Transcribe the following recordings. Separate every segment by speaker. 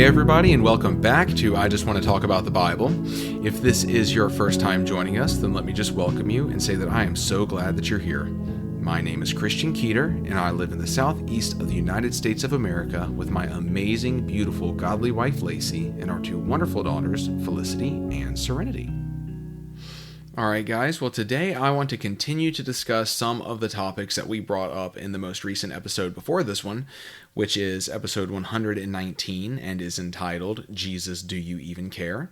Speaker 1: Hey everybody, and welcome back to I Just Want to Talk About the Bible. If this is your first time joining us, then let me just welcome you and say that I am so glad that you're here. My name is Christian Keeter, and I live in the southeast of the United States of America with my amazing, beautiful, godly wife Lacey and our two wonderful daughters, Felicity and Serenity. Alright guys, well today I want to continue to discuss some of the topics that we brought up in the most recent episode before this one, which is episode 119 and is entitled, Jesus, Do You Even Care?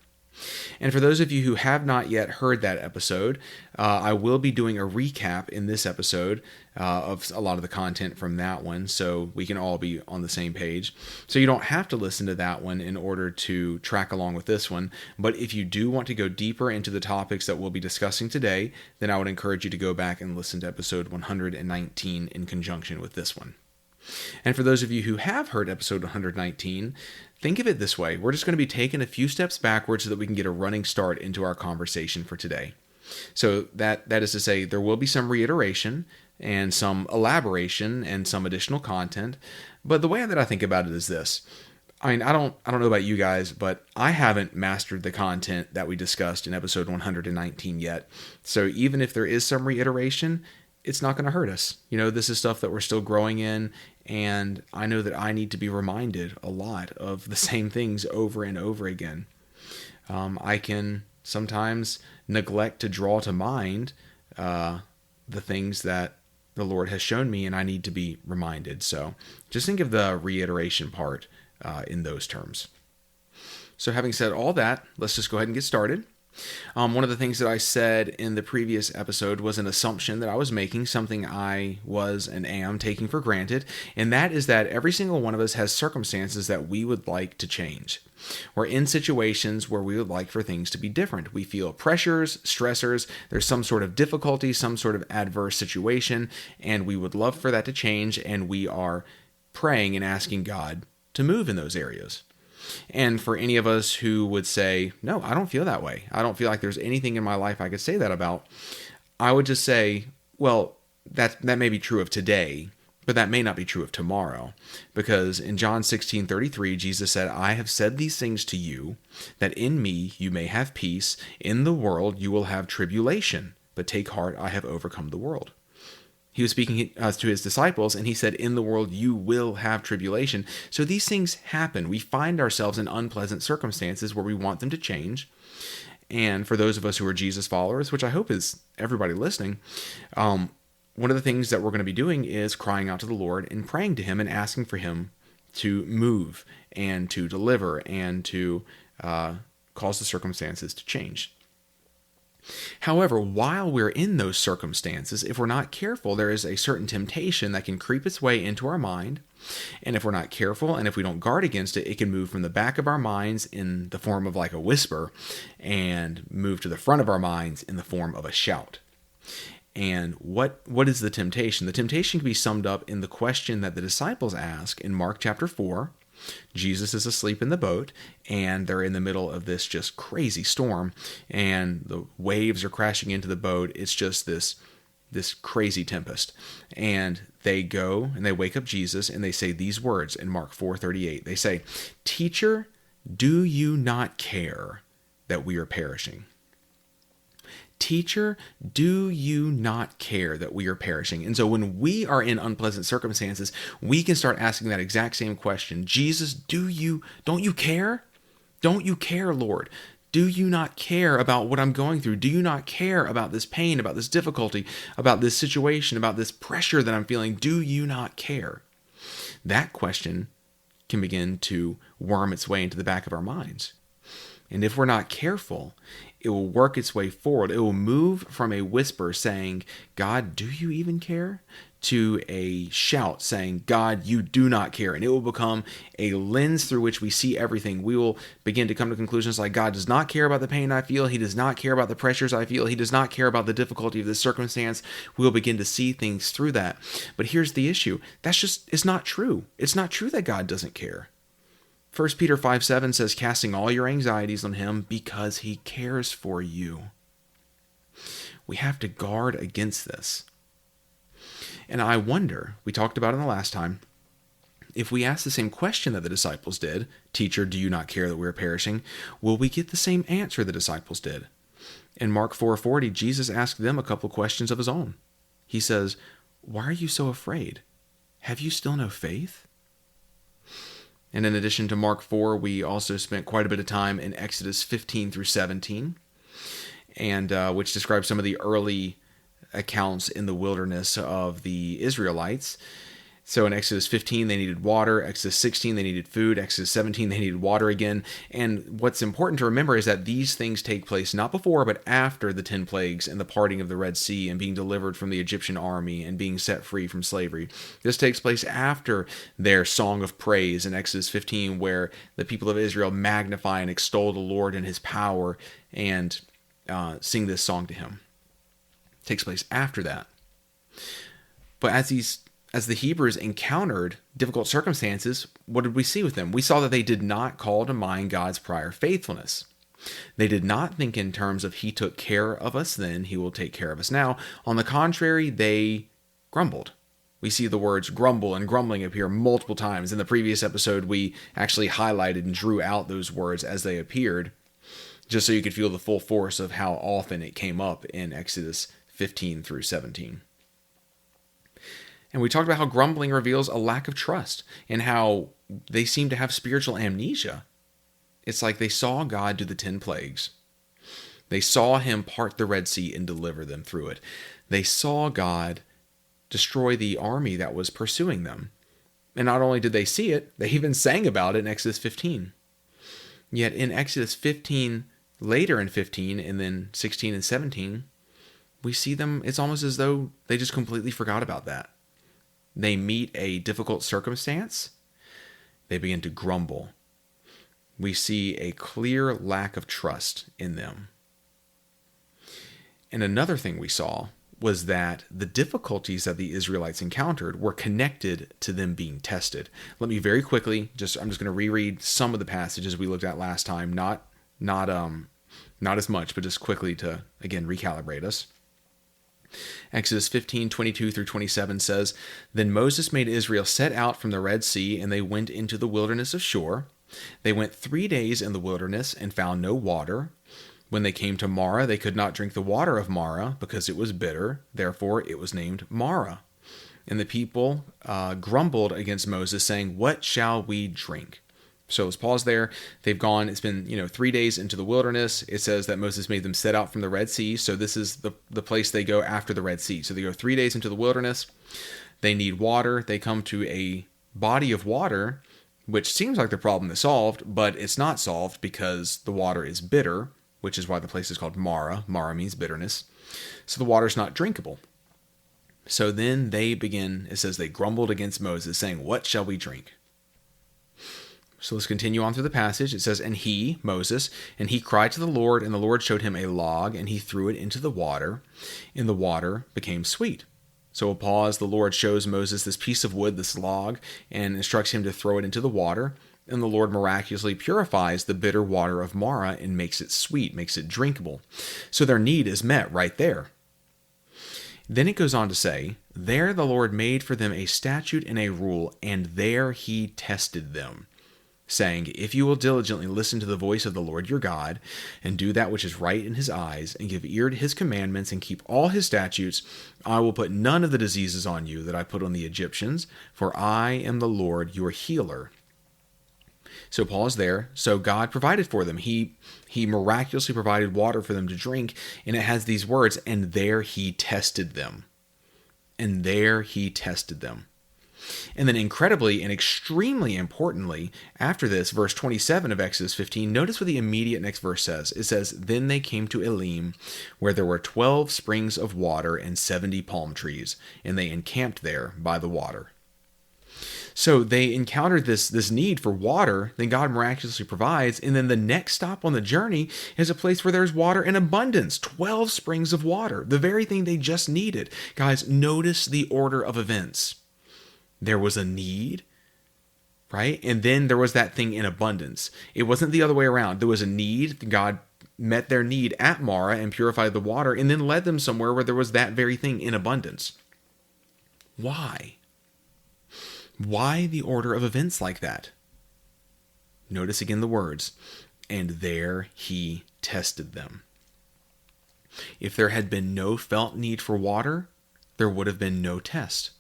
Speaker 1: And for those of you who have not yet heard that episode, I will be doing a recap in this episode of a lot of the content from that one, so we can all be on the same page. So you don't have to listen to that one in order to track along with this one, but if you do want to go deeper into the topics that we'll be discussing today, then I would encourage you to go back and listen to episode 119 in conjunction with this one. And for those of you who have heard episode 119, think of it this way. We're just going to be taking a few steps backwards so that we can get a running start into our conversation for today. So that is to say, there will be some reiteration and some elaboration and some additional content. But the way that I think about it is this. I mean, I don't know about you guys, but I haven't mastered the content that we discussed in episode 119 yet. So even if there is some reiteration, it's not going to hurt us. You know, this is stuff that we're still growing in, and I know that I need to be reminded a lot of the same things over and over again. I can sometimes neglect to draw to mind the things that the Lord has shown me, and I need to be reminded. So just think of the reiteration part in those terms. So having said all that, let's just go ahead and get started. One of the things that I said in the previous episode was an assumption that I was making, something I was and am taking for granted, and that is that every single one of us has circumstances that we would like to change. We're in situations where we would like for things to be different. We feel pressures, stressors, there's some sort of difficulty, some sort of adverse situation, and we would love for that to change, and we are praying and asking God to move in those areas. And for any of us who would say, no, I don't feel that way. I don't feel like there's anything in my life I could say that about. I would just say, well, that may be true of today, but that may not be true of tomorrow. Because in John 16:33, Jesus said, I have said these things to you, that in me you may have peace. In the world you will have tribulation, but take heart, I have overcome the world. He was speaking to his disciples, and he said, in the world you will have tribulation. So these things happen. We find ourselves in unpleasant circumstances where we want them to change. And for those of us who are Jesus followers, which I hope is everybody listening, one of the things that we're going to be doing is crying out to the Lord and praying to him and asking for him to move and to deliver and to cause the circumstances to change. However, while we're in those circumstances, if we're not careful, there is a certain temptation that can creep its way into our mind. And if we're not careful and if we don't guard against it, it can move from the back of our minds in the form of like a whisper and move to the front of our minds in the form of a shout. And what is the temptation? The temptation can be summed up in the question that the disciples ask in Mark chapter 4. Jesus is asleep in the boat, and they're in the middle of this just crazy storm, and the waves are crashing into the boat. It's just this crazy tempest. And they go and they wake up Jesus, and they say these words in Mark 4:38. They say, Teacher, do you not care that we are perishing? Teacher, do you not care that we are perishing? And so when we are in unpleasant circumstances, we can start asking that exact same question. Jesus, don't you care? Don't you care, Lord? Do you not care about what I'm going through? Do you not care about this pain, about this difficulty, about this situation, about this pressure that I'm feeling? Do you not care? That question can begin to worm its way into the back of our minds. And if we're not careful, it will work its way forward. It will move from a whisper saying, God, do you even care? To a shout saying, God, you do not care. And it will become a lens through which we see everything. We will begin to come to conclusions like God does not care about the pain I feel. He does not care about the pressures I feel. He does not care about the difficulty of this circumstance. We will begin to see things through that. But here's the issue. It's not true. It's not true that God doesn't care. 1 Peter 5:7 says, casting all your anxieties on him because he cares for you. We have to guard against this. And I wonder, we talked about it the last time, If we ask the same question that the disciples did, "Teacher, do you not care that we are perishing?" will we get the same answer the disciples did? In Mark 4:40, Jesus asked them a couple questions of his own. He says, "Why are you so afraid? Have you still no faith?" And in addition to Mark 4, we also spent quite a bit of time in Exodus 15 through 17, and which describes some of the early accounts in the wilderness of the Israelites. So in Exodus 15, they needed water. Exodus 16, they needed food. Exodus 17, they needed water again. And what's important to remember is that these things take place not before, but after the 10 plagues and the parting of the Red Sea and being delivered from the Egyptian army and being set free from slavery. This takes place after their song of praise in Exodus 15, where the people of Israel magnify and extol the Lord and his power and sing this song to him. It takes place after that. But as the Hebrews encountered difficult circumstances, what did we see with them? We saw that they did not call to mind God's prior faithfulness. They did not think in terms of he took care of us then, he will take care of us now. On the contrary, they grumbled. We see the words grumble and grumbling appear multiple times. In the previous episode, we actually highlighted and drew out those words as they appeared, just so you could feel the full force of how often it came up in Exodus 15 through 17. And we talked about how grumbling reveals a lack of trust and how they seem to have spiritual amnesia. It's like they saw God do the 10 plagues. They saw him part the Red Sea and deliver them through it. They saw God destroy the army that was pursuing them. And not only did they see it, they even sang about it in Exodus 15. Yet in Exodus 15, later in 15, and then 16 and 17, we see them, it's almost as though they just completely forgot about that. They meet a difficult circumstance. They begin to grumble. We see a clear lack of trust in them. And another thing we saw was that the difficulties that the Israelites encountered were connected to them being tested. Let me very quickly, I'm just going to reread some of the passages we looked at last time, not as much, but just quickly to, again, recalibrate us. Exodus 15:22 through 27 says, "Then Moses made Israel set out from the Red Sea, and they went into the wilderness of Shur. They went 3 days in the wilderness and found no water. When they came to Marah, they could not drink the water of Marah because it was bitter. Therefore, it was named Marah. And the people grumbled against Moses, saying, 'What shall we drink?'" So let's pause there. They've gone, it's been 3 days into the wilderness. It says that Moses made them set out from the Red Sea. So this is the place they go after the Red Sea. So they go 3 days into the wilderness. They need water. They come to a body of water, which seems like the problem is solved, but it's not solved because the water is bitter, which is why the place is called Marah. Marah means bitterness. So the water is not drinkable. So then they begin, it says they grumbled against Moses, saying, "What shall we drink?" So let's continue on through the passage. It says, "And he," Moses, "and he cried to the Lord, and the Lord showed him a log, and he threw it into the water, and the water became sweet." So we'll pause. The Lord shows Moses this piece of wood, this log, and instructs him to throw it into the water. And the Lord miraculously purifies the bitter water of Marah and makes it sweet, makes it drinkable. So their need is met right there. Then it goes on to say, "There the Lord made for them a statute and a rule, and there he tested them, saying, 'If you will diligently listen to the voice of the Lord your God, and do that which is right in his eyes, and give ear to his commandments, and keep all his statutes, I will put none of the diseases on you that I put on the Egyptians, for I am the Lord your healer.'" So pause there. So God provided for them. He miraculously provided water for them to drink, and it has these words, "And there he tested them." And there he tested them. And then incredibly and extremely importantly, after this, verse 27 of Exodus 15, notice what the immediate next verse says. It says, "Then they came to Elim, where there were 12 springs of water and 70 palm trees, and they encamped there by the water." So they encountered this need for water, then God miraculously provides, and then the next stop on the journey is a place where there's water in abundance, 12 springs of water, the very thing they just needed. Guys, notice the order of events. There was a need, right? And then there was that thing in abundance. It wasn't the other way around. There was a need. God met their need at Marah and purified the water, and then led them somewhere where there was that very thing in abundance. Why? Why the order of events like that? Notice again the words, and there he tested them. If there had been no felt need for water, there would have been no test.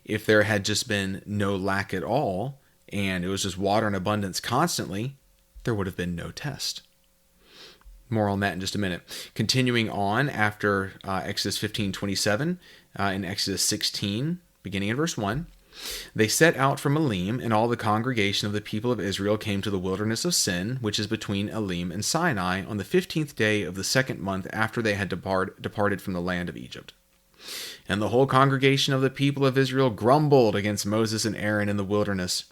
Speaker 1: If there had just been no lack at all, and it was just water in abundance constantly, there would have been no test. More on that in just a minute. Continuing on after Exodus 15:27, in Exodus 16, beginning in verse 1, they set out from Elim, and all the congregation of the people of Israel came to the wilderness of Sin, which is between Elim and Sinai, on the 15th day of the second month after they had departed from the land of Egypt. And the whole congregation of the people of Israel grumbled against Moses and Aaron in the wilderness.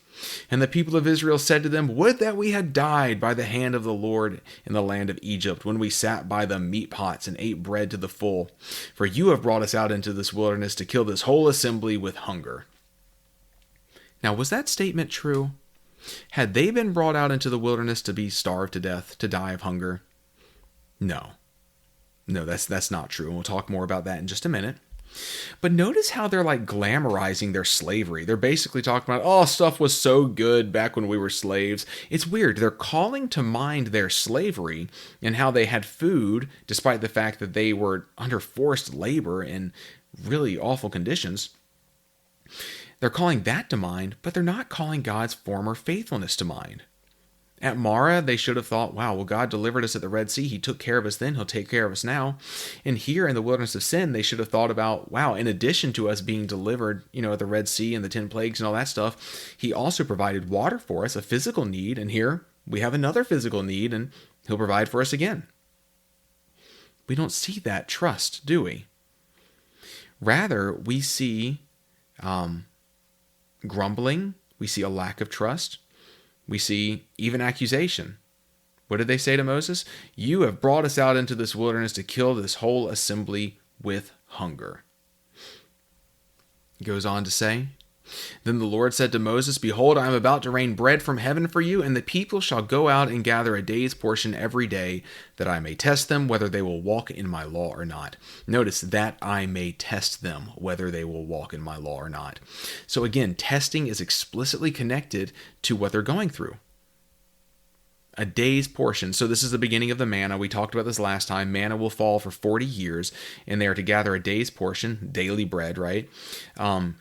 Speaker 1: And the people of Israel said to them, Would that we had died by the hand of the Lord in the land of Egypt, when we sat by the meat pots and ate bread to the full. For you have brought us out into this wilderness to kill this whole assembly with hunger. Now, was that statement true? Had they been brought out into the wilderness to be starved to death, to die of hunger? No, that's not true. And we'll talk more about that in just a minute. But notice how they're like glamorizing their slavery. They're basically talking about, oh, stuff was so good back when we were slaves. It's weird. They're calling to mind their slavery and how they had food, despite the fact that they were under forced labor in really awful conditions. They're calling that to mind, but they're not calling God's former faithfulness to mind. At Marah, they should have thought, wow, well, God delivered us at the Red Sea. He took care of us then. He'll take care of us now. And here in the wilderness of Sin, they should have thought about, wow, in addition to us being delivered, at the Red Sea and the 10 plagues and all that stuff, he also provided water for us, a physical need. And here we have another physical need, and he'll provide for us again. We don't see that trust, do we? Rather, we see grumbling. We see a lack of trust. We see even accusation. What did they say to Moses? You have brought us out into this wilderness to kill this whole assembly with hunger. He goes on to say, Then the Lord said to Moses, Behold, I am about to rain bread from heaven for you, and the people shall go out and gather a day's portion every day, that I may test them whether they will walk in my law or not. Notice, that I may test them whether they will walk in my law or not. So again, testing is explicitly connected to what they're going through. A day's portion. So this is the beginning of the manna. We talked about this last time. Manna will fall for 40 years, and they are to gather a day's portion, daily bread, right?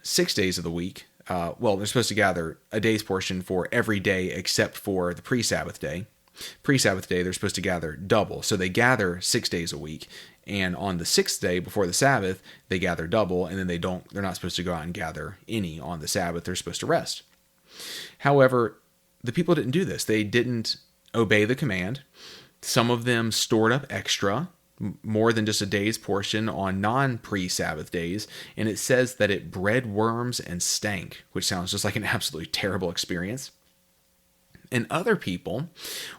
Speaker 1: 6 days of the week. They're supposed to gather a day's portion for every day except for the pre-Sabbath day. Pre-Sabbath day, they're supposed to gather double. So they gather 6 days a week. And on the 6th day before the Sabbath, they gather double, and then they're not supposed to go out and gather any on the Sabbath. They're supposed to rest. However, the people didn't do this. They didn't obey the command. Some of them stored up extra, more than just a day's portion on non-pre-Sabbath days, and it says that it bred worms and stank, which sounds just like an absolutely terrible experience. And other people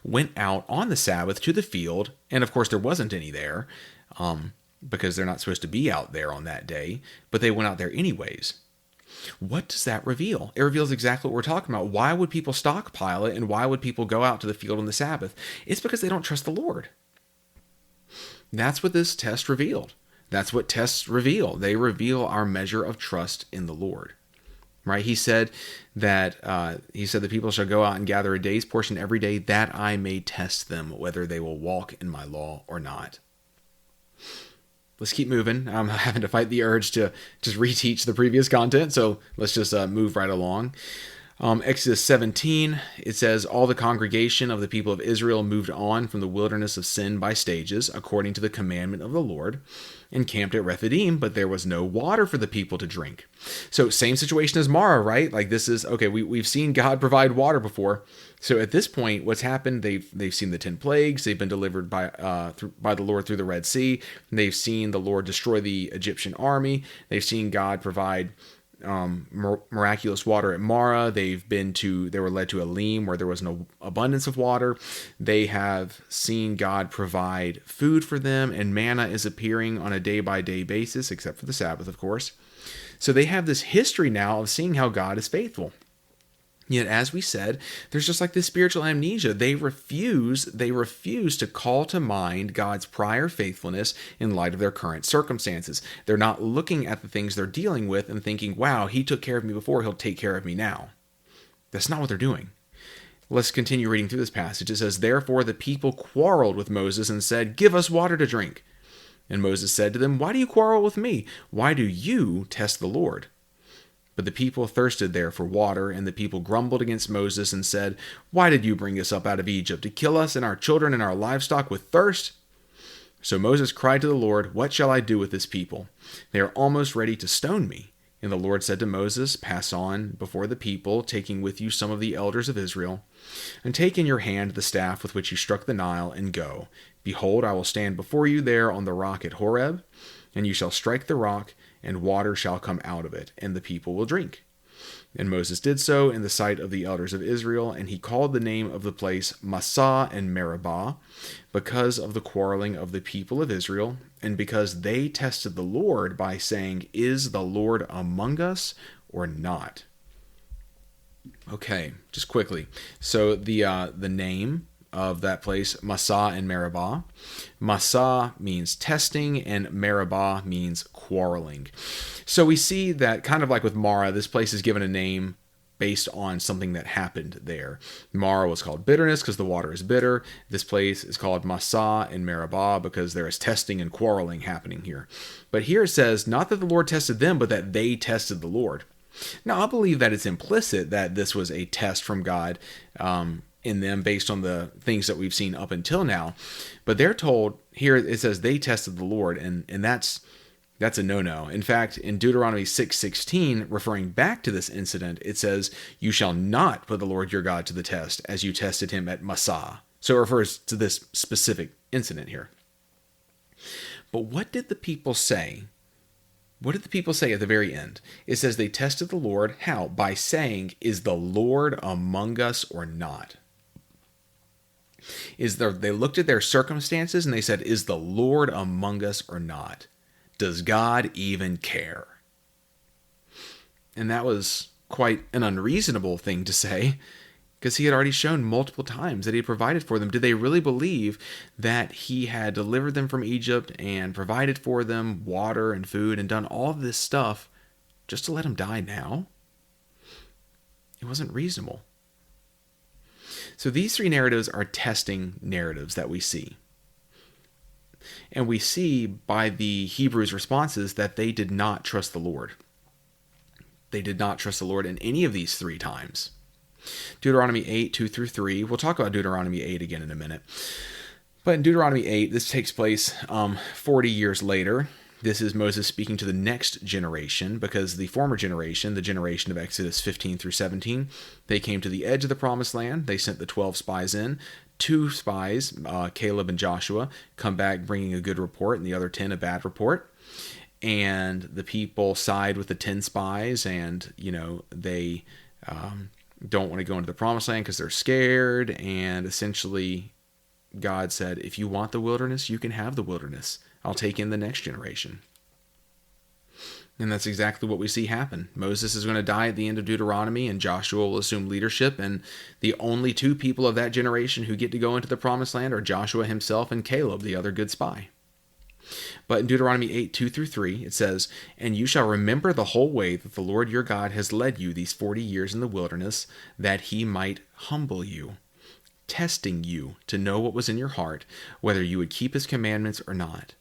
Speaker 1: went out on the Sabbath to the field, and of course there wasn't any there, because they're not supposed to be out there on that day, but they went out there anyways. What does that reveal? It reveals exactly what we're talking about. Why would people stockpile it, and why would people go out to the field on the Sabbath? It's because they don't trust the Lord. That's what this test revealed. That's what tests reveal. They reveal our measure of trust in the Lord. Right? He said that the people shall go out and gather a day's portion every day, that I may test them whether they will walk in my law or not. Let's keep moving. I'm having to fight the urge to just reteach the previous content, so let's just move right along. Exodus 17, it says, All the congregation of the people of Israel moved on from the wilderness of Sin by stages, according to the commandment of the Lord, and camped at Rephidim, but there was no water for the people to drink. So same situation as Marah, right? Like this is, okay, we've seen God provide water before. So at this point, what's happened, they've seen the 10 plagues, they've been delivered by the Lord through the Red Sea, they've seen the Lord destroy the Egyptian army, they've seen God provide miraculous water at Marah. They were led to Elim, where there was no abundance of water. They have seen God provide food for them, and manna is appearing on a day-by-day basis, except for the Sabbath, of course. So they have this history now of seeing how God is faithful. Yet, as we said, there's just like this spiritual amnesia. They refuse to call to mind God's prior faithfulness in light of their current circumstances. They're not looking at the things they're dealing with and thinking, wow, he took care of me before, he'll take care of me now. That's not what they're doing. Let's continue reading through this passage. It says, "Therefore the people quarreled with Moses and said, 'Give us water to drink.' And Moses said to them, 'Why do you quarrel with me? Why do you test the Lord?' But the people thirsted there for water, and the people grumbled against Moses and said, 'Why did you bring us up out of Egypt, to kill us and our children and our livestock with thirst?' So Moses cried to the Lord, 'What shall I do with this people? They are almost ready to stone me.' And the Lord said to Moses, 'Pass on before the people, taking with you some of the elders of Israel, and take in your hand the staff with which you struck the Nile, and go. Behold, I will stand before you there on the rock at Horeb, and you shall strike the rock, and water shall come out of it, and the people will drink.' And Moses did so in the sight of the elders of Israel, and he called the name of the place Massah and Meribah, because of the quarreling of the people of Israel, and because they tested the Lord by saying, 'Is the Lord among us or not?'" Okay, just quickly. So the name of that place, Massah and Meribah. Massah means testing, and Meribah means quarreling. So we see that, kind of like with Mara, this place is given a name based on something that happened there. Mara was called bitterness because the water is bitter. This place is called Massah and Meribah because there is testing and quarreling happening here. But here it says, not that the Lord tested them, but that they tested the Lord. Now, I believe that it's implicit that this was a test from God in them based on the things that we've seen up until now. But they're told here, it says they tested the Lord, and that's a no-no. In fact, in Deuteronomy 6:16, referring back to this incident, it says, "You shall not put the Lord your God to the test as you tested him at Massah." So it refers to this specific incident here. But what did the people say? What did the people say at the very end? It says they tested the Lord. How? By saying, "Is the Lord among us or not?" They looked at their circumstances and they said, "Is the Lord among us or not? Does God even care?" And that was quite an unreasonable thing to say, because he had already shown multiple times that he had provided for them. Did they really believe that he had delivered them from Egypt and provided for them water and food and done all of this stuff just to let them die now? It wasn't reasonable. So these three narratives are testing narratives that we see. And we see by the Hebrews' responses that they did not trust the Lord. They did not trust the Lord in any of these three times. Deuteronomy 8:2-3. We'll talk about Deuteronomy 8 again in a minute. But in Deuteronomy 8, this takes place 40 years later. This is Moses speaking to the next generation, because the former generation, the generation of Exodus 15-17, they came to the edge of the promised land. They sent the 12 spies in. 2 spies, Caleb and Joshua, come back bringing a good report, and the other 10 a bad report. And the people side with the 10 spies, and they don't want to go into the promised land because they're scared. And essentially, God said, "If you want the wilderness, you can have the wilderness. I'll take in the next generation." And that's exactly what we see happen. Moses is going to die at the end of Deuteronomy, and Joshua will assume leadership. And the only 2 people of that generation who get to go into the promised land are Joshua himself and Caleb, the other good spy. But in Deuteronomy 8:2-3, it says, "And you shall remember the whole way that the Lord your God has led you these 40 years in the wilderness, that he might humble you, testing you to know what was in your heart, whether you would keep his commandments or not.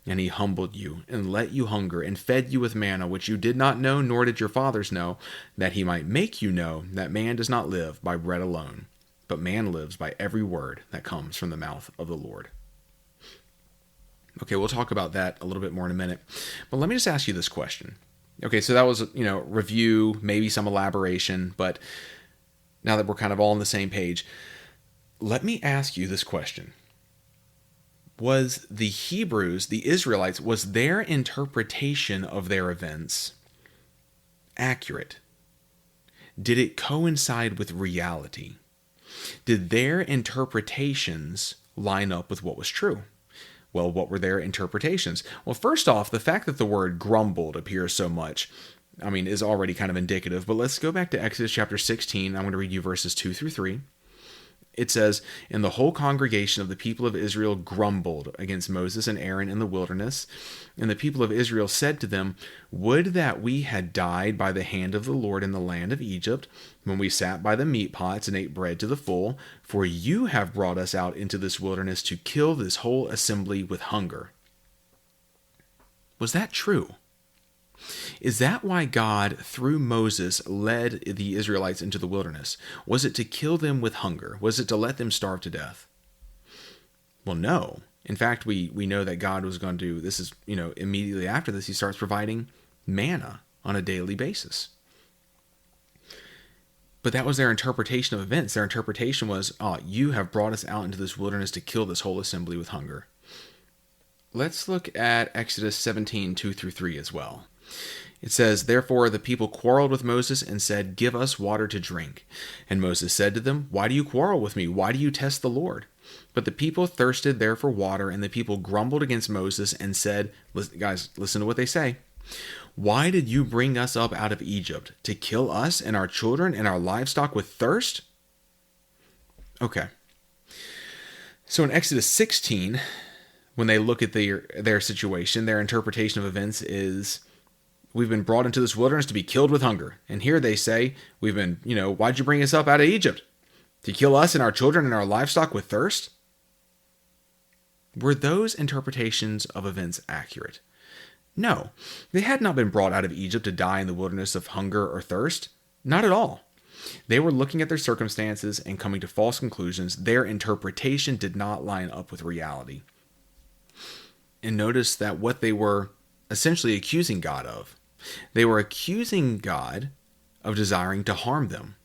Speaker 1: And he humbled you, and let you hunger, and fed you with manna, which you did not know, nor did your fathers know, that he might make you know that man does not live by bread alone, but man lives by every word that comes from the mouth of the Lord." Okay, we'll talk about that a little bit more in a minute. But let me just ask you this question. Okay, so that was, review, maybe some elaboration, but now that we're kind of all on the same page, let me ask you this question. Was the Hebrews, the Israelites, was their interpretation of their events accurate? Did it coincide with reality? Did their interpretations line up with what was true? Well, what were their interpretations? Well, first off, the fact that the word grumbled appears so much, is already kind of indicative. But let's go back to Exodus chapter 16. I'm going to read you verses 2 through 3. It says, "And the whole congregation of the people of Israel grumbled against Moses and Aaron in the wilderness. And the people of Israel said to them, Would that we had died by the hand of the Lord in the land of Egypt, when we sat by the meat pots and ate bread to the full. For you have brought us out into this wilderness to kill this whole assembly with hunger." Was that true? Is that why God, through Moses, led the Israelites into the wilderness? Was it to kill them with hunger? Was it to let them starve to death? Well, no. In fact, we know that God was going to do, this is, immediately after this, he starts providing manna on a daily basis. But that was their interpretation of events. Their interpretation was, you have brought us out into this wilderness to kill this whole assembly with hunger. Let's look at Exodus 17, 2 through 3 as well. It says, "Therefore the people quarreled with Moses and said, 'Give us water to drink.' And Moses said to them, 'Why do you quarrel with me? Why do you test the Lord?' But the people thirsted there for water, and the people grumbled against Moses and said," guys, listen to what they say, "Why did you bring us up out of Egypt? To kill us and our children and our livestock with thirst?" Okay. So in Exodus 16, when they look at their situation, their interpretation of events is, we've been brought into this wilderness to be killed with hunger. And here they say, we've been, why'd you bring us up out of Egypt? To kill us and our children and our livestock with thirst? Were those interpretations of events accurate? No, they had not been brought out of Egypt to die in the wilderness of hunger or thirst. Not at all. They were looking at their circumstances and coming to false conclusions. Their interpretation did not line up with reality. And notice that what they were essentially accusing God of, they were accusing God of desiring to harm them.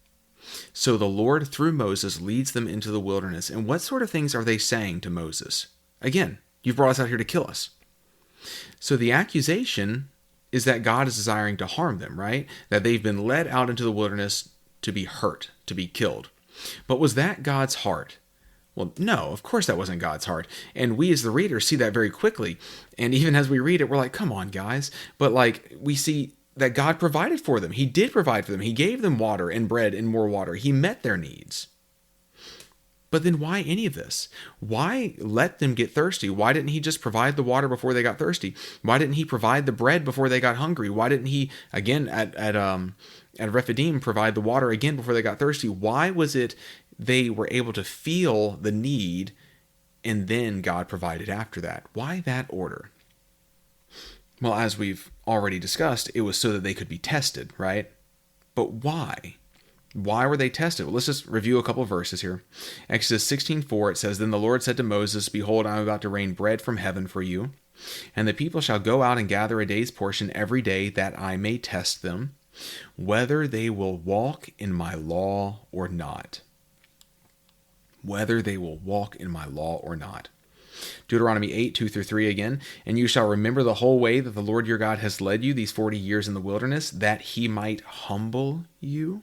Speaker 1: So the Lord, through Moses, leads them into the wilderness. And what sort of things are they saying to Moses? Again, you've brought us out here to kill us. So the accusation is that God is desiring to harm them, right? That they've been led out into the wilderness to be hurt, to be killed. But was that God's heart? Well, no, of course that wasn't God's heart. And we as the readers see that very quickly. And even as we read it, we're like, come on, guys. But we see that God provided for them. He did provide for them. He gave them water and bread and more water. He met their needs. But then why any of this? Why let them get thirsty? Why didn't he just provide the water before they got thirsty? Why didn't he provide the bread before they got hungry? Why didn't he, again, at Rephidim, provide the water again before they got thirsty? Why was it they were able to feel the need and then God provided after that? Why that order? Well, as we've already discussed, it was so that they could be tested, right? But why? Why were they tested? Well, let's just review a couple of verses here. Exodus 16:4, it says, "Then the Lord said to Moses, Behold, I am about to rain bread from heaven for you, and the people shall go out and gather a day's portion every day, that I may test them, whether they will walk in my law or not." Whether they will walk in my law or not. Deuteronomy 8, 2 through 3 again, "And you shall remember the whole way that the Lord your God has led you these 40 years in the wilderness, that he might humble you,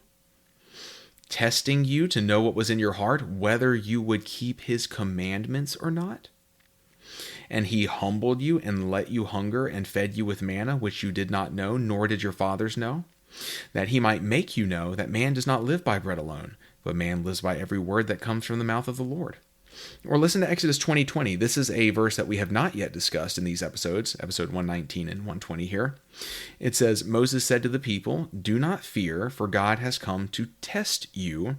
Speaker 1: testing you to know what was in your heart, whether you would keep his commandments or not. And he humbled you and let you hunger and fed you with manna, which you did not know, nor did your fathers know, that he might make you know that man does not live by bread alone, but man lives by every word that comes from the mouth of the Lord." Or listen to Exodus 20:20. This is a verse that we have not yet discussed in these episodes, episode 119 and 120 here. It says, "Moses said to the people, Do not fear, for God has come to test you,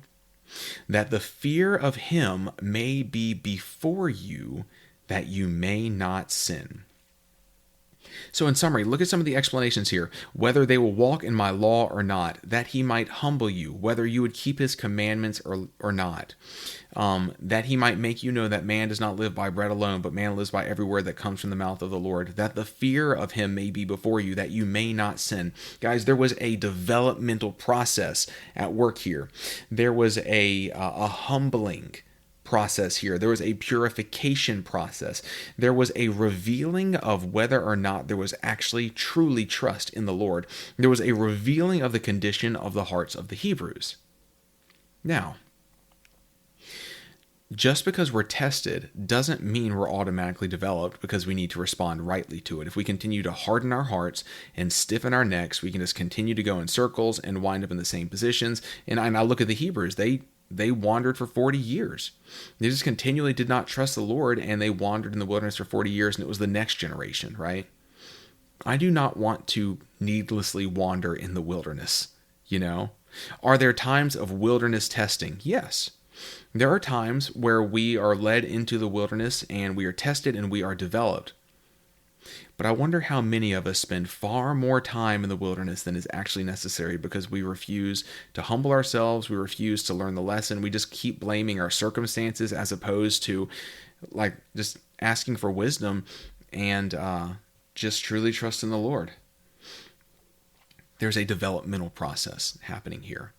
Speaker 1: that the fear of him may be before you, that you may not sin." So in summary, look at some of the explanations here. Whether they will walk in my law or not, that he might humble you, whether you would keep his commandments or not, that he might make you know that man does not live by bread alone, but man lives by every word that comes from the mouth of the Lord, that the fear of him may be before you, that you may not sin. Guys, there was a developmental process at work here. There was a humbling process here. There was a purification process. There was a revealing of whether or not there was actually truly trust in the Lord. There was a revealing of the condition of the hearts of the Hebrews. Now, just because we're tested doesn't mean we're automatically developed because we need to respond rightly to it. If we continue to harden our hearts and stiffen our necks, we can just continue to go in circles and wind up in the same positions. And I look at the Hebrews, they wandered for 40 years. They just continually did not trust the Lord, and they wandered in the wilderness for 40 years, and it was the next generation, right? I do not want to needlessly wander in the wilderness, Are there times of wilderness testing? Yes. There are times where we are led into the wilderness and we are tested and we are developed. But I wonder how many of us spend far more time in the wilderness than is actually necessary because we refuse to humble ourselves, we refuse to learn the lesson, we just keep blaming our circumstances as opposed to just asking for wisdom and just truly trust in the Lord. There's a developmental process happening here.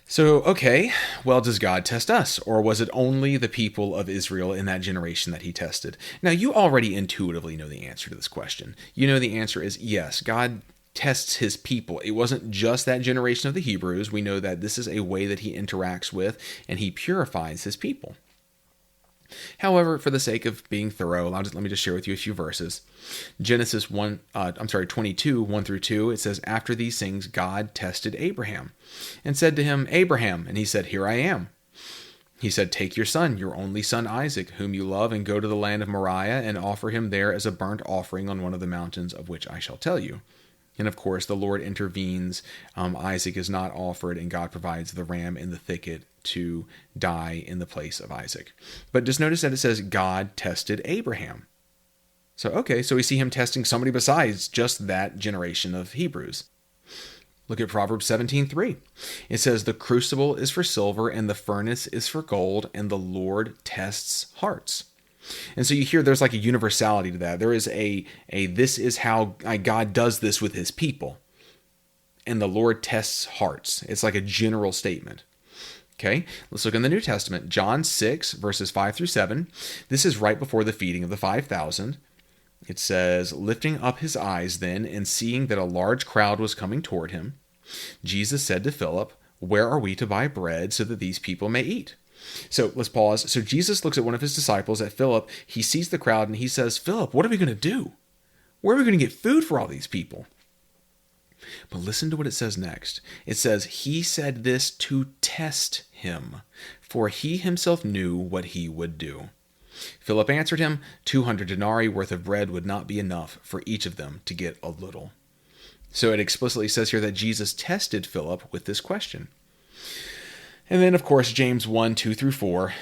Speaker 1: So, okay, well, does God test us? Or was it only the people of Israel in that generation that he tested? Now, you already intuitively know the answer to this question. You know the answer is yes, God tests his people. It wasn't just that generation of the Hebrews. We know that this is a way that he interacts with and he purifies his people. However, for the sake of being thorough, let me just share with you a few verses. Genesis 22, 1 through 2, it says, "After these things, God tested Abraham and said to him, 'Abraham,' and he said, 'Here I am.' He said, 'Take your son, your only son Isaac, whom you love, and go to the land of Moriah and offer him there as a burnt offering on one of the mountains of which I shall tell you.' And of course, the Lord intervenes. Isaac is not offered, and God provides the ram in the thicket to die in the place of Isaac. But just notice that it says God tested Abraham. So we see him testing somebody besides just that generation of Hebrews. Look at Proverbs 17:3. It says, "The crucible is for silver, and the furnace is for gold, and the Lord tests hearts." And so you hear there's like a universality to that. There is this is how God does this with his people. And the Lord tests hearts. It's like a general statement. Okay, let's look in the New Testament. John 6, verses 5 through 7. This is right before the feeding of the 5,000. It says, "Lifting up his eyes then, and seeing that a large crowd was coming toward him, Jesus said to Philip, 'Where are we to buy bread so that these people may eat?'" So let's pause. So Jesus looks at one of his disciples, at Philip. He sees the crowd and he says, "Philip, what are we going to do? Where are we going to get food for all these people?" But listen to what it says next. It says, "He said this to test him, for he himself knew what he would do." Philip answered him, 200 denarii worth of bread would not be enough for each of them to get a little. So it explicitly says here that Jesus tested Philip with this question. And then, of course, James 1, 2 through 4,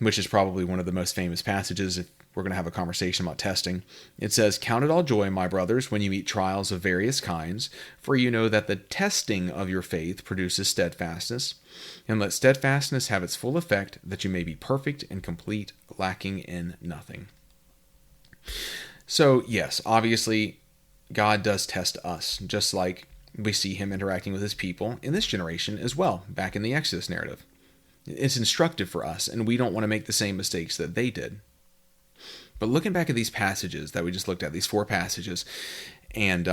Speaker 1: which is probably one of the most famous passages if we're going to have a conversation about testing. It says, "Count it all joy, my brothers, when you meet trials of various kinds, for you know that the testing of your faith produces steadfastness. And let steadfastness have its full effect, that you may be perfect and complete, lacking in nothing." So, yes, obviously, God does test us, just like we see him interacting with his people in this generation as well, back in the Exodus narrative. It's instructive for us, and we don't want to make the same mistakes that they did. But looking back at these passages that we just looked at, these 4 passages, and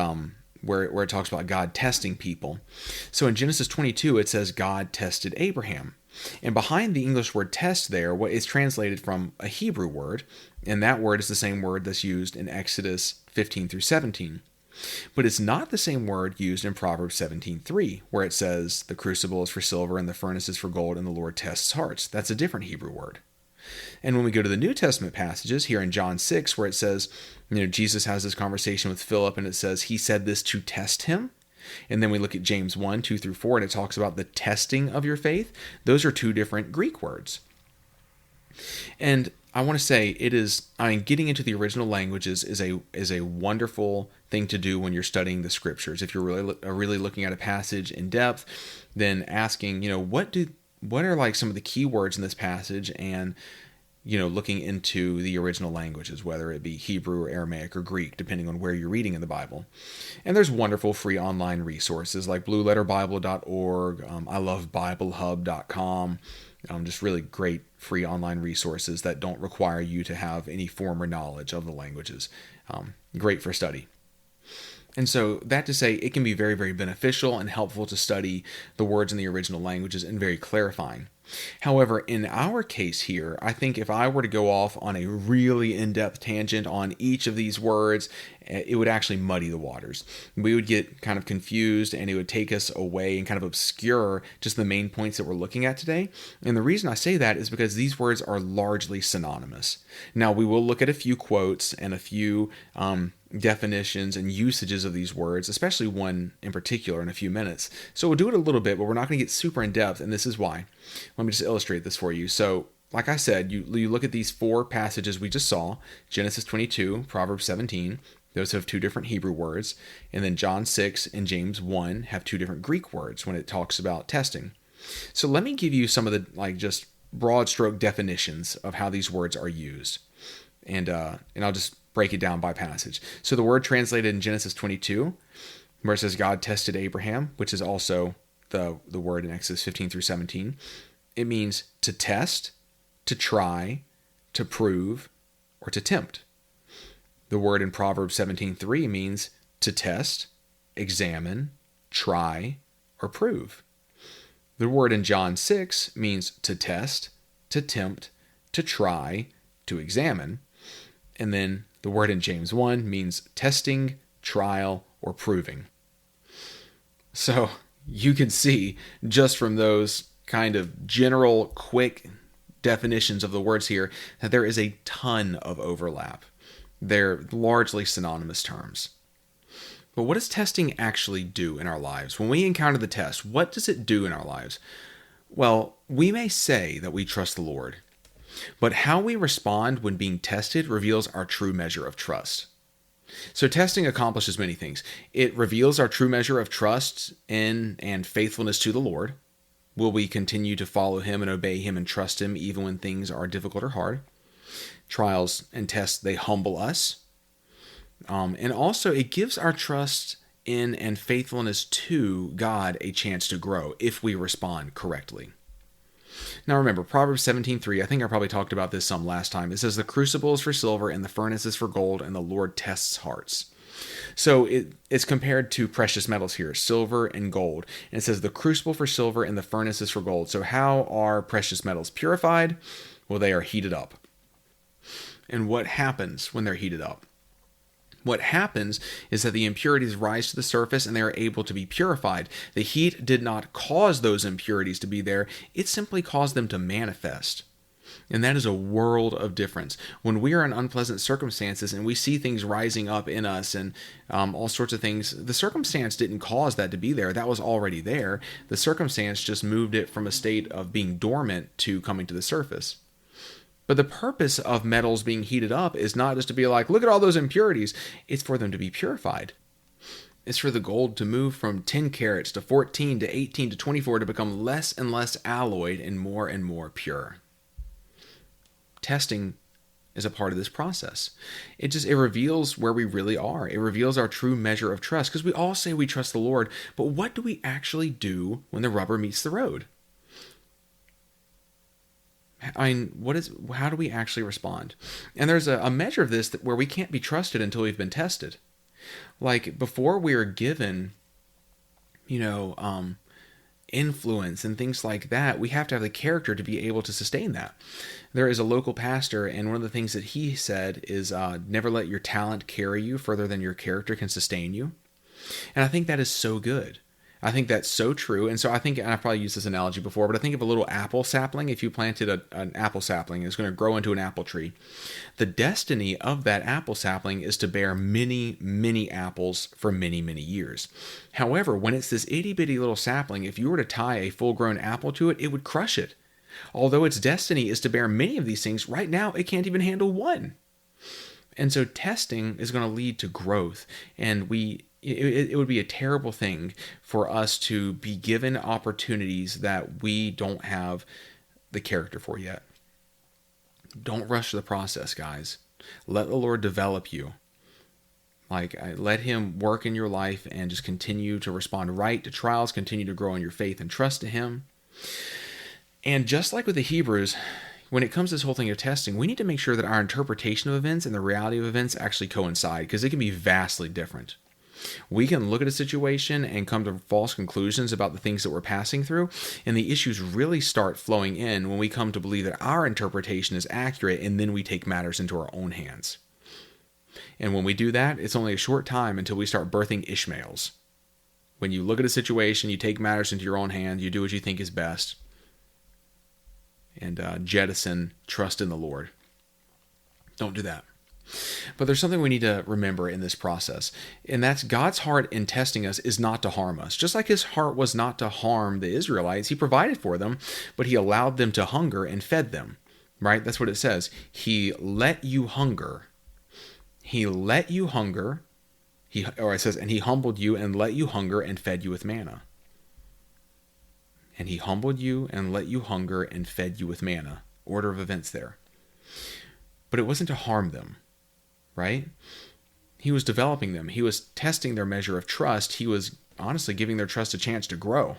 Speaker 1: where it talks about God testing people. So in Genesis 22, it says God tested Abraham. And behind the English word test there, what is translated from a Hebrew word, and that word is the same word that's used in Exodus 15 through 17. But it's not the same word used in Proverbs 17:3, where it says, "The crucible is for silver and the furnace is for gold, and the Lord tests hearts." That's a different Hebrew word. And when we go to the New Testament passages, here in John 6, where it says, Jesus has this conversation with Philip, and it says, "He said this to test him." And then we look at James 1, 2 through 4, and it talks about the testing of your faith. Those are 2 different Greek words. And I want to say getting into the original languages is a wonderful thing to do when you're studying the scriptures. If you're really looking at a passage in depth, then asking, what are like some of the key words in this passage, and looking into the original languages, whether it be Hebrew or Aramaic or Greek, depending on where you're reading in the Bible. And there's wonderful free online resources like blueletterbible.org. I love BibleHub.com. Just really great free online resources that don't require you to have any former knowledge of the languages. Great for study. And so that to say, it can be very, very beneficial and helpful to study the words in the original languages and very clarifying. However, in our case here, I think if I were to go off on a really in-depth tangent on each of these words, it would actually muddy the waters. We would get kind of confused, and it would take us away and kind of obscure just the main points that we're looking at today. And the reason I say that is because these words are largely synonymous. Now, we will look at a few quotes and a few definitions and usages of these words, especially one in particular in a few minutes. So we'll do it a little bit, but we're not going to get super in depth, and this is why. Let me just illustrate this for you. So, like I said, you look at these four passages we just saw, Genesis 22, Proverbs 17, those have two different Hebrew words, and then John 6 and James 1 have two different Greek words when it talks about testing. So let me give you some of the just broad stroke definitions of how these words are used, and I'll just break it down by passage. So the word translated in Genesis 22, where it says God tested Abraham, which is also the word in Exodus 15 through 17, it means to test, to try, to prove, or to tempt. The word in Proverbs 17:3 means to test, examine, try, or prove. The word in John 6 means to test, to tempt, to try, to examine. And then the word in James 1 means testing, trial, or proving. So you can see just from those kind of general, quick definitions of the words here that there is a ton of overlap. They're largely synonymous terms. But what does testing actually do in our lives? When we encounter the test, what does it do in our lives? Well, we may say that we trust the Lord, but how we respond when being tested reveals our true measure of trust. So testing accomplishes many things. It reveals our true measure of trust in and faithfulness to the Lord. Will we continue to follow Him and obey Him and trust Him even when things are difficult or hard? Trials and tests, they humble us. And also it gives our trust in and faithfulness to God a chance to grow if we respond correctly. Now remember, Proverbs 17:3, I think I probably talked about this some last time. It says, the crucible is for silver and the furnace is for gold, and the Lord tests hearts. So it's compared to precious metals here, silver and gold. And it says the crucible for silver and the furnace is for gold. So how are precious metals purified? Well, they are heated up. And what happens when they're heated up? What happens is that the impurities rise to the surface and they are able to be purified. The heat did not cause those impurities to be there. It simply caused them to manifest. And that is a world of difference. When we are in unpleasant circumstances and we see things rising up in us and all sorts of things, the circumstance didn't cause that to be there. That was already there. The circumstance just moved it from a state of being dormant to coming to the surface. But the purpose of metals being heated up is not just to be like, look at all those impurities. It's for them to be purified. It's for the gold to move from 10 carats to 14 to 18 to 24 to become less and less alloyed and more pure. Testing is a part of this process. It reveals where we really are. It reveals our true measure of trust, because we all say we trust the Lord, but what do we actually do when the rubber meets the road? How do we actually respond? And there's a measure of this where we can't be trusted until we've been tested. Like before we are given, influence and things like that, we have to have the character to be able to sustain that. There is a local pastor, and one of the things that he said is never let your talent carry you further than your character can sustain you. And I think that is so good. I think that's so true. And so I think, and I've probably used this analogy before, but I think of a little apple sapling. If you planted an apple sapling, it's going to grow into an apple tree. The destiny of that apple sapling is to bear many, many apples for many, many years. However, when it's this itty bitty little sapling, if you were to tie a full grown apple to it, it would crush it. Although its destiny is to bear many of these things, right now it can't even handle one. And so testing is going to lead to growth, and it would be a terrible thing for us to be given opportunities that we don't have the character for yet. Don't rush the process, guys. Let the Lord develop you. Let Him work in your life and just continue to respond right to trials, continue to grow in your faith and trust to Him. And just like with the Hebrews, when it comes to this whole thing of testing, we need to make sure that our interpretation of events and the reality of events actually coincide, because it can be vastly different. We can look at a situation and come to false conclusions about the things that we're passing through, and the issues really start flowing in when we come to believe that our interpretation is accurate, and then we take matters into our own hands. And when we do that, it's only a short time until we start birthing Ishmaels. When you look at a situation, you take matters into your own hands, you do what you think is best, and jettison trust in the Lord. Don't do that. But there's something we need to remember in this process, and that's God's heart in testing us is not to harm us. Just like his heart was not to harm the Israelites, he provided for them, but he allowed them to hunger and fed them, right? That's what it says. He let you hunger. He let you hunger. It says, and he humbled you and let you hunger and fed you with manna. And he humbled you and let you hunger and fed you with manna. Order of events there. But it wasn't to harm them, right? He was developing them. He was testing their measure of trust. He was honestly giving their trust a chance to grow.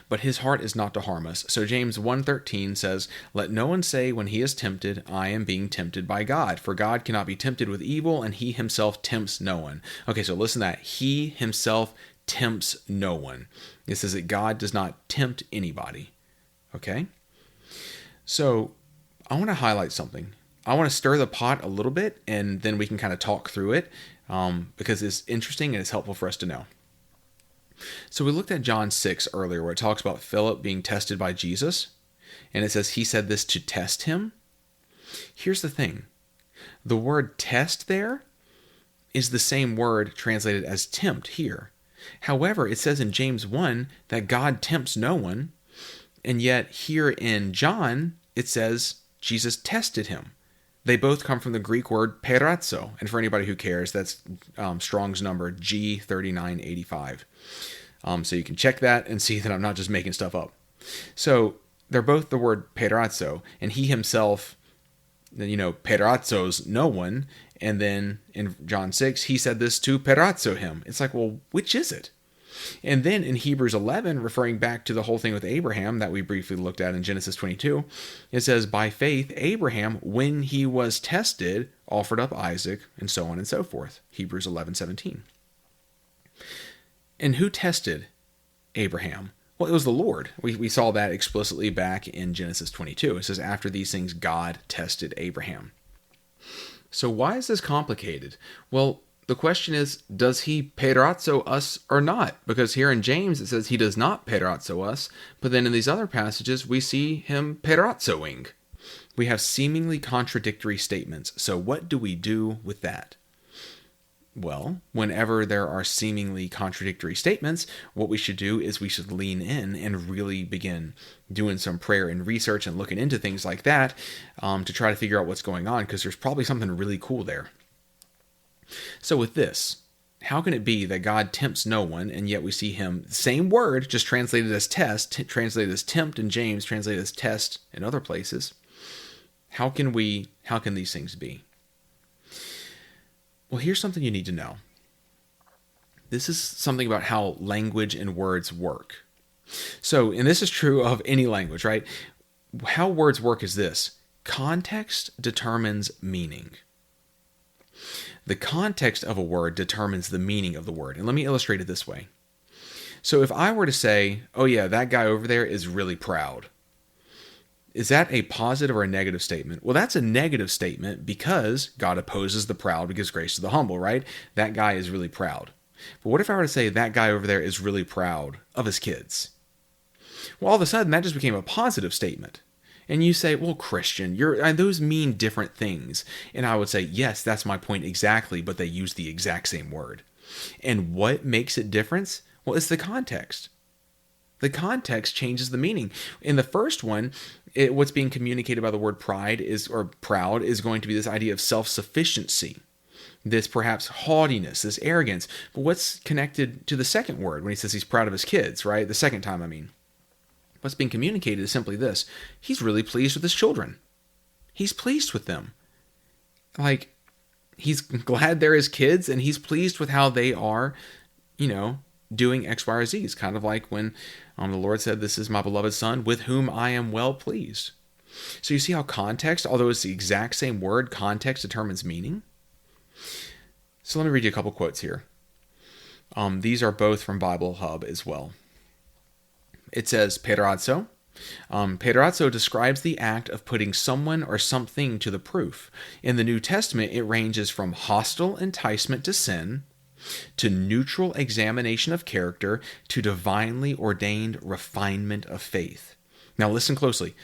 Speaker 1: But his heart is not to harm us. So James 1:13 says, "Let no one say when he is tempted, I am being tempted by God. For God cannot be tempted with evil, and he himself tempts no one." Okay, so listen to that. He himself tempts no one. It says that God does not tempt anybody. Okay? So I want to highlight something. I want to stir the pot a little bit, and then we can kind of talk through it because it's interesting and it's helpful for us to know. So we looked at John 6 earlier, where it talks about Philip being tested by Jesus, and it says he said this to test him. Here's the thing. The word test there is the same word translated as tempt here. However, it says in James 1 that God tempts no one, and yet here in John, it says Jesus tested him. They both come from the Greek word peirazo, and for anybody who cares, that's Strong's number G3985. So you can check that and see that I'm not just making stuff up. So they're both the word peirazo, and he himself, peirazos no one, and then in John 6, he said this to peirazo him. It's like, well, which is it? And then in Hebrews 11, referring back to the whole thing with Abraham that we briefly looked at in Genesis 22, it says, by faith, Abraham, when he was tested, offered up Isaac, and so on and so forth. Hebrews 11:17. And who tested Abraham? Well, it was the Lord. We saw that explicitly back in Genesis 22. It says, after these things, God tested Abraham. So why is this complicated? Well, the question is, does he peirazo us or not? Because here in James, it says he does not peirazo us, but then in these other passages, we see him peirazoing. We have seemingly contradictory statements. So what do we do with that? Well, whenever there are seemingly contradictory statements, what we should do is we should lean in and really begin doing some prayer and research and looking into things like that to try to figure out what's going on, because there's probably something really cool there. So with this, how can it be that God tempts no one, and yet we see him, same word, just translated as test, translated as tempt in James, translated as test in other places? How can these things be? Well, here's something you need to know. This is something about how language and words work. So, and this is true of any language, right? How words work is this. Context determines meaning. The context of a word determines the meaning of the word. And let me illustrate it this way. So if I were to say, oh yeah, that guy over there is really proud. Is that a positive or a negative statement? Well, that's a negative statement because God opposes the proud but gives grace to the humble, right? That guy is really proud. But what if I were to say that guy over there is really proud of his kids? Well, all of a sudden, that just became a positive statement. And you say, well, Christian, those mean different things. And I would say, yes, that's my point exactly, but they use the exact same word. And what makes it different? Well, it's the context. The context changes the meaning. In the first one, what's being communicated by the word proud is going to be this idea of self-sufficiency, this perhaps haughtiness, this arrogance. But what's connected to the second word when he says he's proud of his kids, right? The second time, I mean. What's being communicated is simply this. He's really pleased with his children. He's pleased with them. Like, he's glad they're his kids, and he's pleased with how they are, doing X, Y, or Z. It's kind of like when the Lord said, this is my beloved son with whom I am well pleased. So you see how context, although it's the exact same word, context determines meaning? So let me read you a couple quotes here. These are both from Bible Hub as well. It says perazzo. Perazzo describes the act of putting someone or something to the proof. In the New Testament, it ranges from hostile enticement to sin, to neutral examination of character, to divinely ordained refinement of faith. Now listen closely.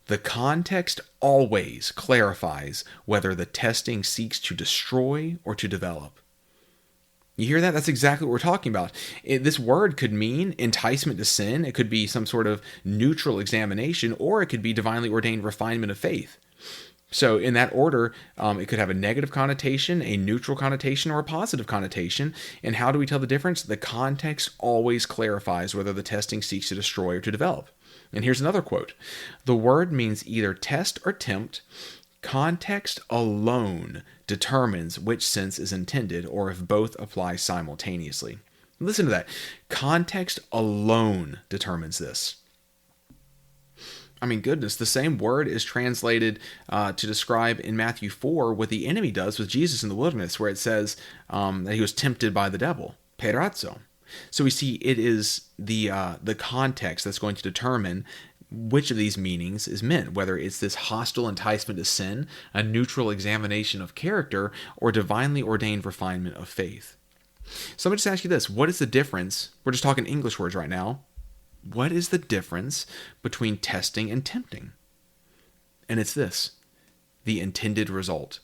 Speaker 1: The context always clarifies whether the testing seeks to destroy or to develop. You hear that? That's exactly what we're talking about. This word could mean enticement to sin. It could be some sort of neutral examination, or it could be divinely ordained refinement of faith. So in that order, it could have a negative connotation, a neutral connotation, or a positive connotation. And how do we tell the difference? The context always clarifies whether the testing seeks to destroy or to develop. And here's another quote. The word means either test or tempt. Context alone determines which sense is intended, or if both apply simultaneously. Listen to that. Context alone determines this. I mean, goodness, the same word is translated to describe in Matthew 4 what the enemy does with Jesus in the wilderness, where it says that he was tempted by the devil, perazzo. So we see it is the context that's going to determine which of these meanings is meant, whether it's this hostile enticement to sin, a neutral examination of character, or divinely ordained refinement of faith. So let me just ask you this. What is the difference? We're just talking English words right now. What is the difference between testing and tempting? And it's this: the intended result.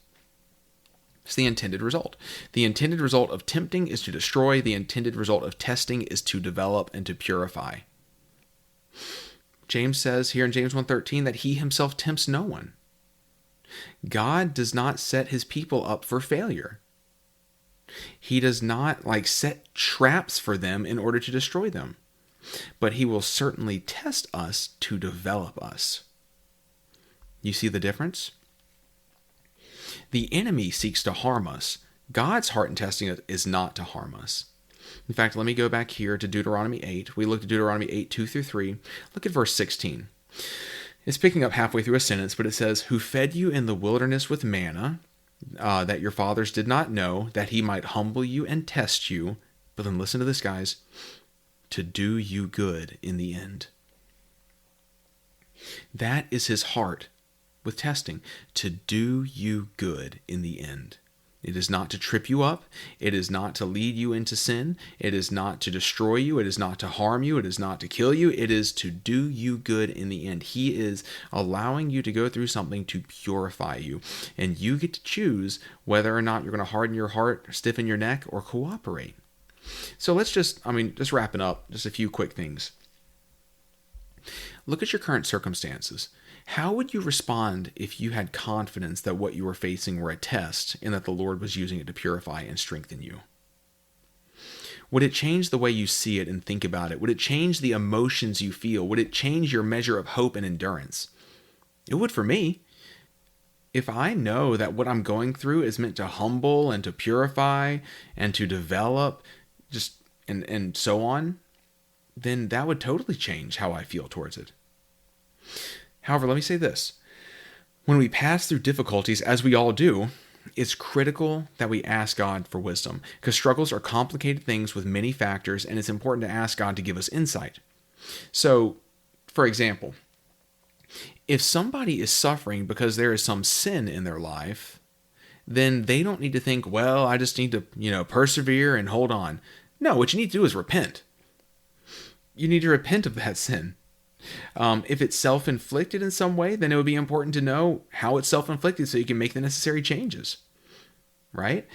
Speaker 1: It's the intended result. The intended result of tempting is to destroy. The intended result of testing is to develop and to purify. James says here in James 1:13 that he himself tempts no one. God does not set his people up for failure. He does not set traps for them in order to destroy them. But he will certainly test us to develop us. You see the difference? The enemy seeks to harm us. God's heart in testing is not to harm us. In fact, let me go back here to Deuteronomy 8. We looked at Deuteronomy 8, 2-3. Look at verse 16. It's picking up halfway through a sentence, but it says, who fed you in the wilderness with manna, that your fathers did not know, that he might humble you and test you. But then listen to this, guys. To do you good in the end. That is his heart with testing. To do you good in the end. It is not to trip you up. It is not to lead you into sin. It is not to destroy you. It is not to harm you. It is not to kill you. It is to do you good in the end. He is allowing you to go through something to purify you. And you get to choose whether or not you're going to harden your heart, stiffen your neck, or cooperate. So let's just wrapping up, just a few quick things. Look at your current circumstances. How would you respond if you had confidence that what you were facing were a test and that the Lord was using it to purify and strengthen you? Would it change the way you see it and think about it? Would it change the emotions you feel? Would it change your measure of hope and endurance? It would for me. If I know that what I'm going through is meant to humble and to purify and to develop, and so on, then that would totally change how I feel towards it. However, let me say this. When we pass through difficulties, as we all do, it's critical that we ask God for wisdom, because struggles are complicated things with many factors, and it's important to ask God to give us insight. So, for example, if somebody is suffering because there is some sin in their life, then they don't need to think, well, I just need to, persevere and hold on. No, what you need to do is repent. You need to repent of that sin. If it's self-inflicted in some way, then it would be important to know how it's self-inflicted so you can make the necessary changes, right?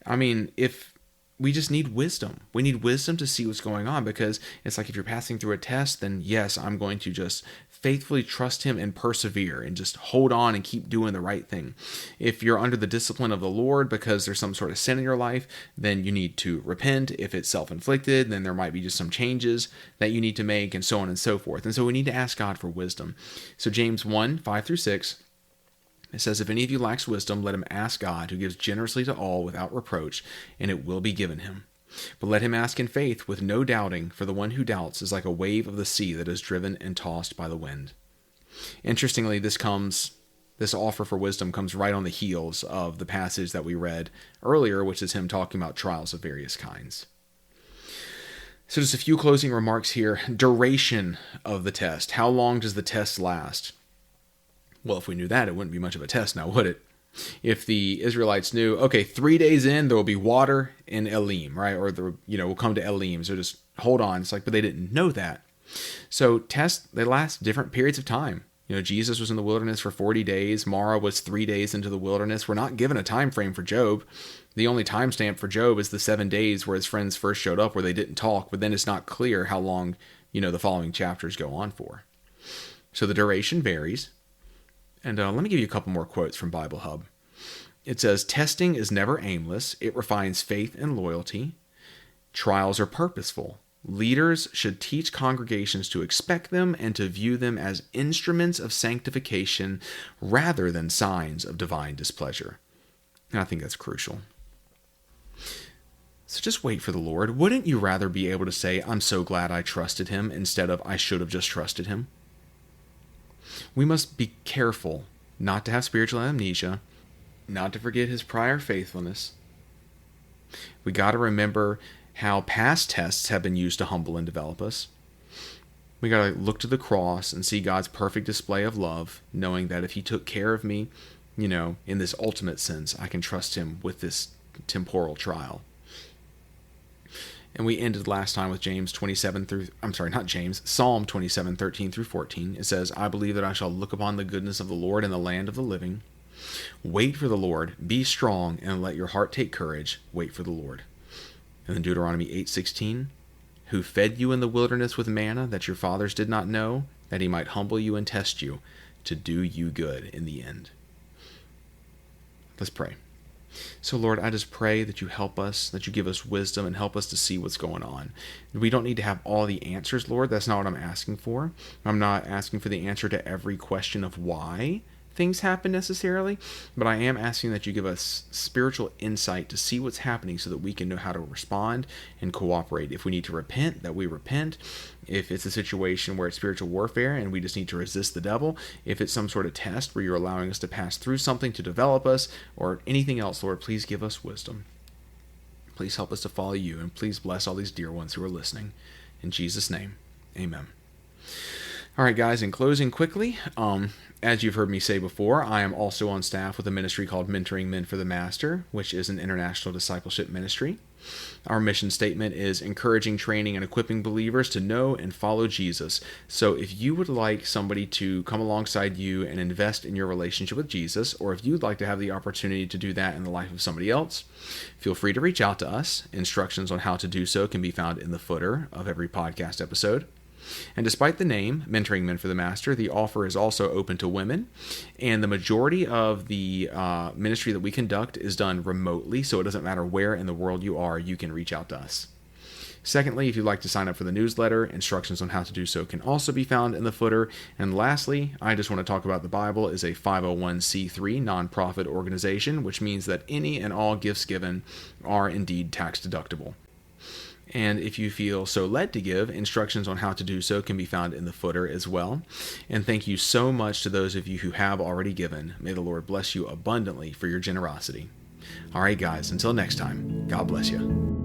Speaker 1: If we just need wisdom. We need wisdom to see what's going on, because it's like if you're passing through a test, then yes, I'm going to just faithfully trust him and persevere and just hold on and keep doing the right thing. If you're under the discipline of the Lord because there's some sort of sin in your life, then you need to repent. If it's self-inflicted, then there might be just some changes that you need to make, and so on and so forth. And so we need to ask God for wisdom. So James 1, 5-6, it says, if any of you lacks wisdom, let him ask God, who gives generously to all without reproach, and it will be given him. But let him ask in faith with no doubting, for the one who doubts is like a wave of the sea that is driven and tossed by the wind. Interestingly, this offer for wisdom comes right on the heels of the passage that we read earlier, which is him talking about trials of various kinds. So just a few closing remarks here. Duration of the test. How long does the test last? Well, if we knew that, it wouldn't be much of a test now, would it? If the Israelites knew, okay, 3 days in, there will be water in Elim, right? Or, we'll come to Elim. So just hold on. It's like, but they didn't know that. So tests, they last different periods of time. Jesus was in the wilderness for 40 days. Mara was 3 days into the wilderness. We're not given a time frame for Job. The only timestamp for Job is the 7 days where his friends first showed up, where they didn't talk, but then it's not clear how long, the following chapters go on for. So the duration varies. And let me give you a couple more quotes from Bible Hub. It says, testing is never aimless. It refines faith and loyalty. Trials are purposeful. Leaders should teach congregations to expect them and to view them as instruments of sanctification rather than signs of divine displeasure. And I think that's crucial. So just wait for the Lord. Wouldn't you rather be able to say, I'm so glad I trusted him, instead of I should have just trusted him? We must be careful not to have spiritual amnesia, not to forget his prior faithfulness. We got to remember how past tests have been used to humble and develop us. We got to look to the cross and see God's perfect display of love, knowing that if he took care of me, in this ultimate sense, I can trust him with this temporal trial. And we ended last time with Psalm 27, 13 through 14. It says, I believe that I shall look upon the goodness of the Lord in the land of the living. Wait for the Lord, be strong, and let your heart take courage. Wait for the Lord. And then Deuteronomy 8:16, who fed you in the wilderness with manna that your fathers did not know, that he might humble you and test you, to do you good in the end. Let's pray. So Lord, I just pray that you help us, that you give us wisdom and help us to see what's going on. We don't need to have all the answers, Lord. That's not what I'm asking for. I'm not asking for the answer to every question of why things happen necessarily, but I am asking that you give us spiritual insight to see what's happening so that we can know how to respond and cooperate. If we need to repent, that we repent. If it's a situation where it's spiritual warfare and we just need to resist the devil, if it's some sort of test where you're allowing us to pass through something to develop us, or anything else, Lord, please give us wisdom. Please help us to follow you, and please bless all these dear ones who are listening. In Jesus' name, amen. All right, guys, in closing quickly, as you've heard me say before, I am also on staff with a ministry called Mentoring Men for the Master, which is an international discipleship ministry. Our mission statement is encouraging, training, and equipping believers to know and follow Jesus. So if you would like somebody to come alongside you and invest in your relationship with Jesus, or if you'd like to have the opportunity to do that in the life of somebody else, feel free to reach out to us. Instructions on how to do so can be found in the footer of every podcast episode. And despite the name, Mentoring Men for the Master, the offer is also open to women. And the majority of the ministry that we conduct is done remotely, so it doesn't matter where in the world you are, you can reach out to us. Secondly, if you'd like to sign up for the newsletter, instructions on how to do so can also be found in the footer. And lastly, I just want to talk about the Bible is a 501c3 nonprofit organization, which means that any and all gifts given are indeed tax deductible. And if you feel so led to give, instructions on how to do so can be found in the footer as well. And thank you so much to those of you who have already given. May the Lord bless you abundantly for your generosity. All right, guys, until next time, God bless you.